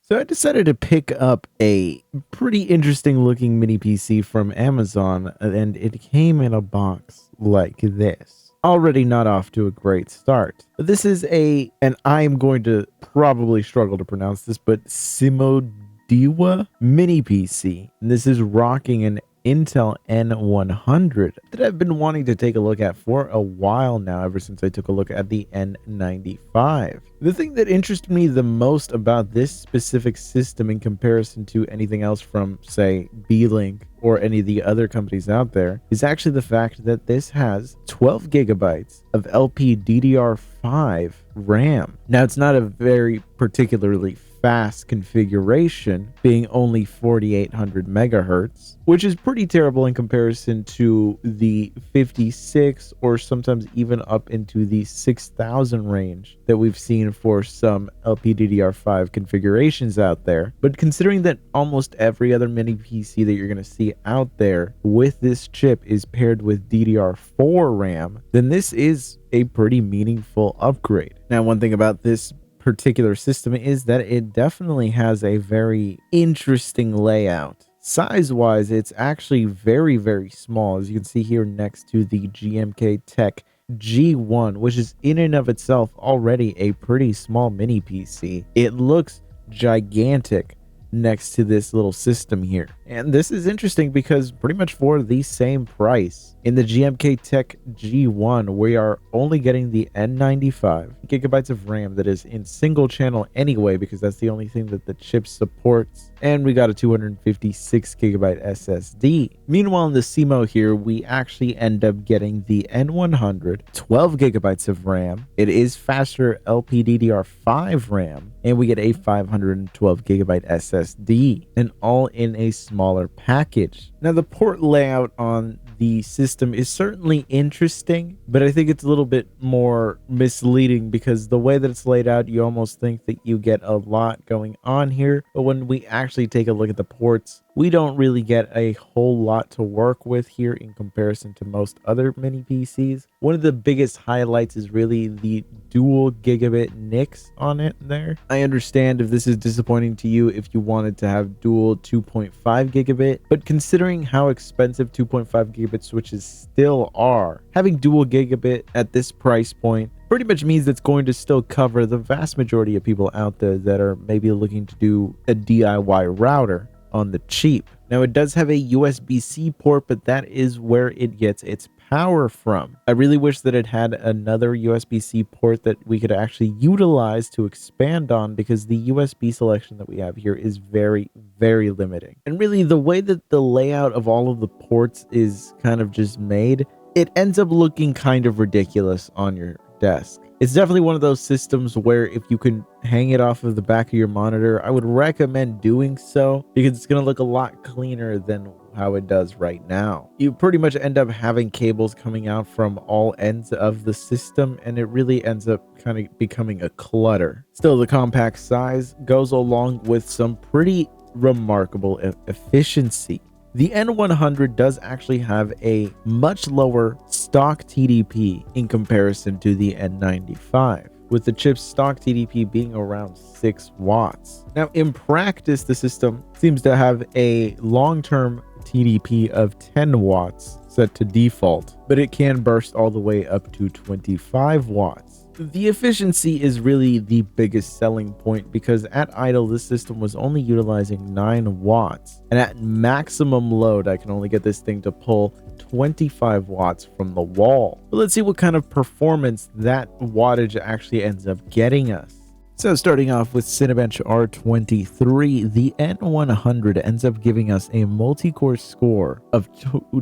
So I decided to pick up a pretty interesting looking mini PC from Amazon, and it came in a box like this. Already not off to a great start. This is and I am going to probably struggle to pronounce this, but SIMODEWA mini PC. And this is rocking an Intel N100 that I've been wanting to take a look at for a while now, ever since I took a look at the N95. The thing that interested me the most about this specific system in comparison to anything else from, say, B-Link or any of the other companies out there is actually the fact that this has 12 gigabytes of LPDDR5 RAM. Now, it's not a very particularly fast configuration, being only 4800 megahertz, which is pretty terrible in comparison to the 56 or sometimes even up into the 6000 range that we've seen for some LPDDR5 configurations out there. But considering that almost every other mini PC that you're going to see out there with this chip is paired with DDR4 RAM, then this is a pretty meaningful upgrade. Now, one thing about this particular system is that it definitely has a very interesting layout. Size-wise, it's actually very, very small, as you can see here next to the GMK Tech G1, which is in and of itself already a pretty small mini PC. It looks gigantic next to this little system here. And this is interesting because pretty much for the same price in the GMK Tech G1, we are only getting the N95 gigabytes of RAM that is in single channel anyway, because that's the only thing that the chip supports. And we got a 256 gigabyte SSD. Meanwhile, in the SIMO here, we actually end up getting the N100, 12 gigabytes of RAM. It is faster LPDDR5 RAM, and we get a 512 gigabyte SSD, and all in a smaller package. Now, the port layout on the system is certainly interesting, but I think it's a little bit more misleading because the way that it's laid out, you almost think that you get a lot going on here. But when we actually take a look at the ports, we don't really get a whole lot to work with here in comparison to most other mini PCs. One of the biggest highlights is really the dual gigabit NICs on it there. I understand if this is disappointing to you if you wanted to have dual 2.5 gigabit, but considering how expensive 2.5 gigabit switches still are, having dual gigabit at this price point pretty much means it's going to still cover the vast majority of people out there that are maybe looking to do a DIY router on the cheap. Now, it does have a USB-C port, but that is where it gets its power from. I really wish that it had another USB-C port that we could actually utilize to expand on, because the USB selection that we have here is very, very limiting. And really, the way that the layout of all of the ports is kind of just made, it ends up looking kind of ridiculous on your desk. It's definitely one of those systems where if you can hang it off of the back of your monitor, I would recommend doing so, because it's going to look a lot cleaner than how it does right now. You pretty much end up having cables coming out from all ends of the system, and it really ends up kind of becoming a clutter. Still, the compact size goes along with some pretty remarkable efficiency. The N100 does actually have a much lower stock TDP in comparison to the N95, with the chip's stock TDP being around 6 watts. Now, in practice, the system seems to have a long-term TDP of 10 watts set to default, but it can burst all the way up to 25 watts. The efficiency is really the biggest selling point, because at idle, this system was only utilizing 9 watts. And at maximum load, I can only get this thing to pull 25 watts from the wall. But let's see what kind of performance that wattage actually ends up getting us. So starting off with Cinebench R23, the N100 ends up giving us a multi-core score of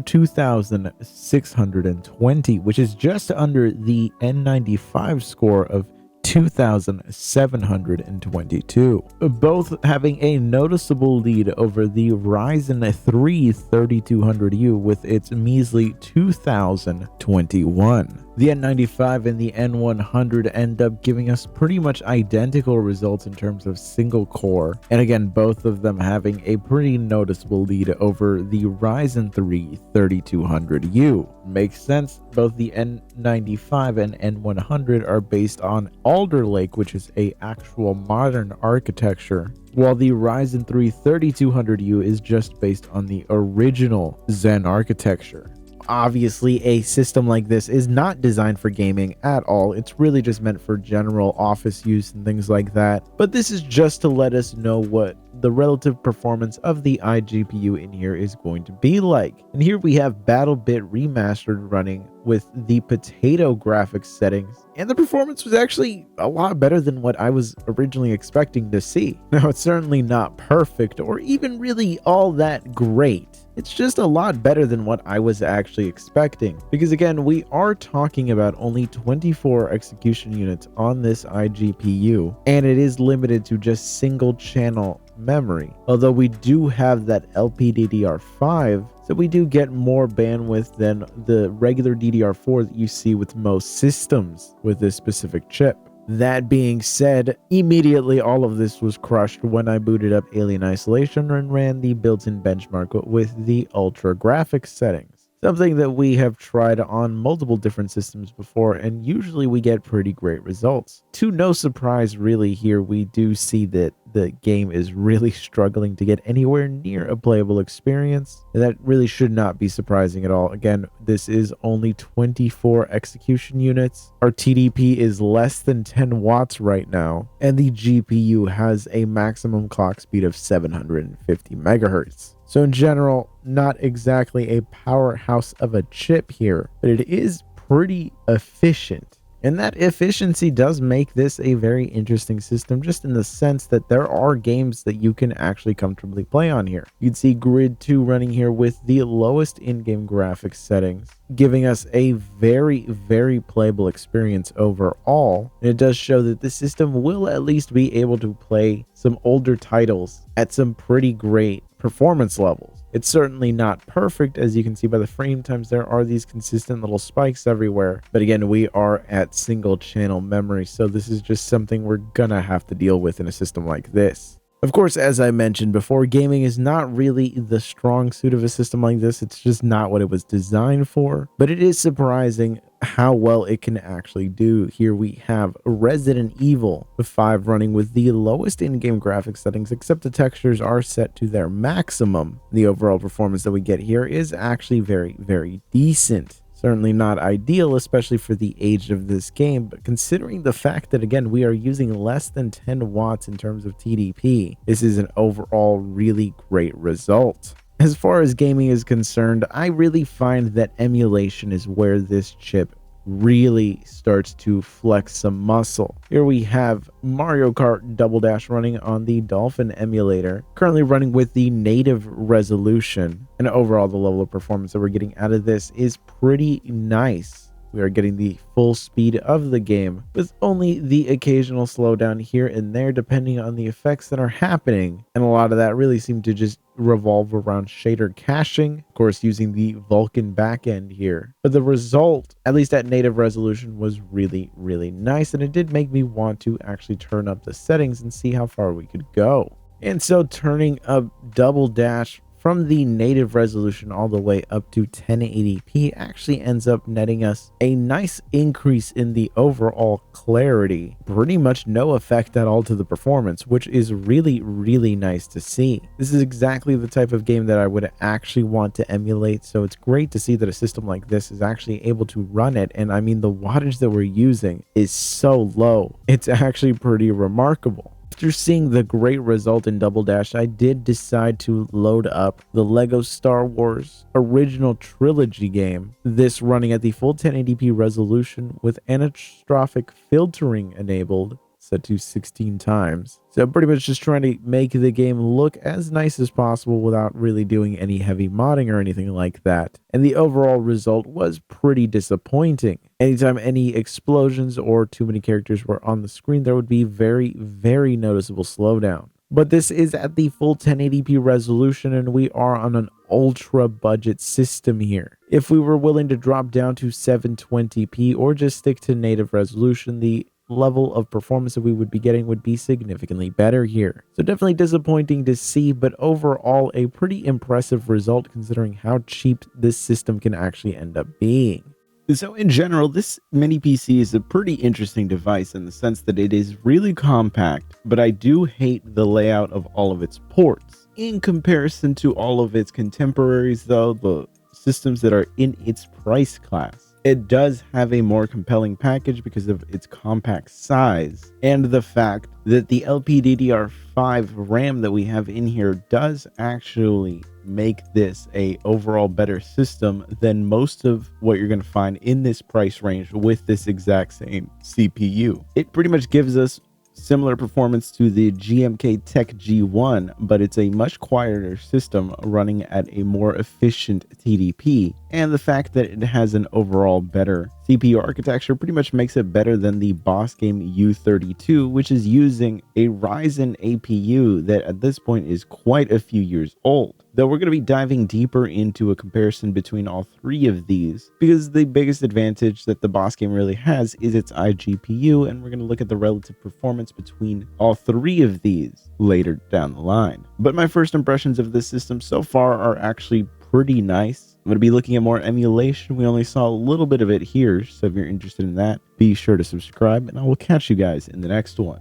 2,620, which is just under the N95 score of 2,722, both having a noticeable lead over the Ryzen 3 3200U with its measly 2,021. The N95 and the N100 end up giving us pretty much identical results in terms of single core, and again, both of them having a pretty noticeable lead over the Ryzen 3 3200U. Makes sense, both the N95 and N100 are based on Alder Lake, which is a actual modern architecture, while the Ryzen 3 3200U is just based on the original Zen architecture. Obviously, a system like this is not designed for gaming at all. It's really just meant for general office use and things like that. But this is just to let us know what the relative performance of the iGPU in here is going to be like. And here we have BattleBit Remastered running with the potato graphics settings, and the performance was actually a lot better than what I was originally expecting to see. Now, it's certainly not perfect or even really all that great. It's just a lot better than what I was actually expecting, because again, we are talking about only 24 execution units on this iGPU, and it is limited to just single channel memory. Although we do have that LPDDR5, so we do get more bandwidth than the regular DDR4 that you see with most systems with this specific chip. That being said, immediately all of this was crushed when I booted up Alien Isolation and ran the built-in benchmark with the ultra graphics settings. Something that we have tried on multiple different systems before, and usually we get pretty great results. To no surprise really here, we do see that the game is really struggling to get anywhere near a playable experience. That really should not be surprising at all. Again, this is only 24 execution units. Our TDP is less than 10 watts right now, and the GPU has a maximum clock speed of 750 megahertz. So in general, not exactly a powerhouse of a chip here, but it is pretty efficient. And that efficiency does make this a very interesting system, just in the sense that there are games that you can actually comfortably play on here. You'd see Grid 2 running here with the lowest in-game graphics settings, giving us a very, very playable experience overall. And it does show that the system will at least be able to play some older titles at some pretty great performance levels. It's certainly not perfect, as you can see by the frame times. There are these consistent little spikes everywhere, but again, we are at single channel memory, so this is just something we're gonna have to deal with in a system like this. Of course, as I mentioned before, gaming is not really the strong suit of a system like this. It's just not what it was designed for, but it is surprising how well it can actually do. Here we have Resident Evil 5 running with the lowest in-game graphics settings, except the textures are set to their maximum. The overall performance that we get here is actually very, very decent. Certainly not ideal, especially for the age of this game, but considering the fact that, again, we are using less than 10 watts in terms of TDP, this is an overall really great result. As far as gaming is concerned, I really find that emulation is where this chip really starts to flex some muscle. Here we have Mario Kart Double Dash running on the Dolphin emulator, currently running with the native resolution, and overall the level of performance that we're getting out of this is pretty nice. We are getting the full speed of the game with only the occasional slowdown here and there depending on the effects that are happening, and a lot of that really seemed to just revolve around shader caching, of course using the Vulkan backend here. But the result, at least at native resolution, was really, really nice, and it did make me want to actually turn up the settings and see how far we could go. And so turning up Double Dash from the native resolution all the way up to 1080p actually ends up netting us a nice increase in the overall clarity. Pretty much no effect at all to the performance, which is really, really nice to see. This is exactly the type of game that I would actually want to emulate, so it's great to see that a system like this is actually able to run it. And I mean, the wattage that we're using is so low. It's actually pretty remarkable. After seeing the great result in Double Dash, I did decide to load up the LEGO Star Wars original trilogy game, this running at the full 1080p resolution with anisotropic filtering enabled, set to 16 times. So pretty much just trying to make the game look as nice as possible without really doing any heavy modding or anything like that. And the overall result was pretty disappointing. Anytime any explosions or too many characters were on the screen, there would be very, very noticeable slowdown. But this is at the full 1080p resolution, and we are on an ultra budget system here. If we were willing to drop down to 720p or just stick to native resolution, the level of performance that we would be getting would be significantly better here. So definitely disappointing to see, but overall a pretty impressive result considering how cheap this system can actually end up being. So in general, this mini PC is a pretty interesting device in the sense that it is really compact, but I do hate the layout of all of its ports. In comparison to all of its contemporaries though, the systems that are in its price class, it does have a more compelling package because of its compact size and the fact that the LPDDR5 RAM that we have in here does actually make this a overall better system than most of what you're going to find in this price range with this exact same CPU. It pretty much gives us similar performance to the GMK Tech G1, but it's a much quieter system running at a more efficient TDP, and the fact that it has an overall better CPU architecture pretty much makes it better than the boss game U32, which is using a Ryzen APU that at this point is quite a few years old. Though we're going to be diving deeper into a comparison between all three of these, because the biggest advantage that the boss game really has is its iGPU, and we're going to look at the relative performance between all three of these later down the line. But my first impressions of this system so far are actually pretty nice. I'm going to be looking at more emulation. We only saw a little bit of it here, so if you're interested in that, be sure to subscribe, and I will catch you guys in the next one.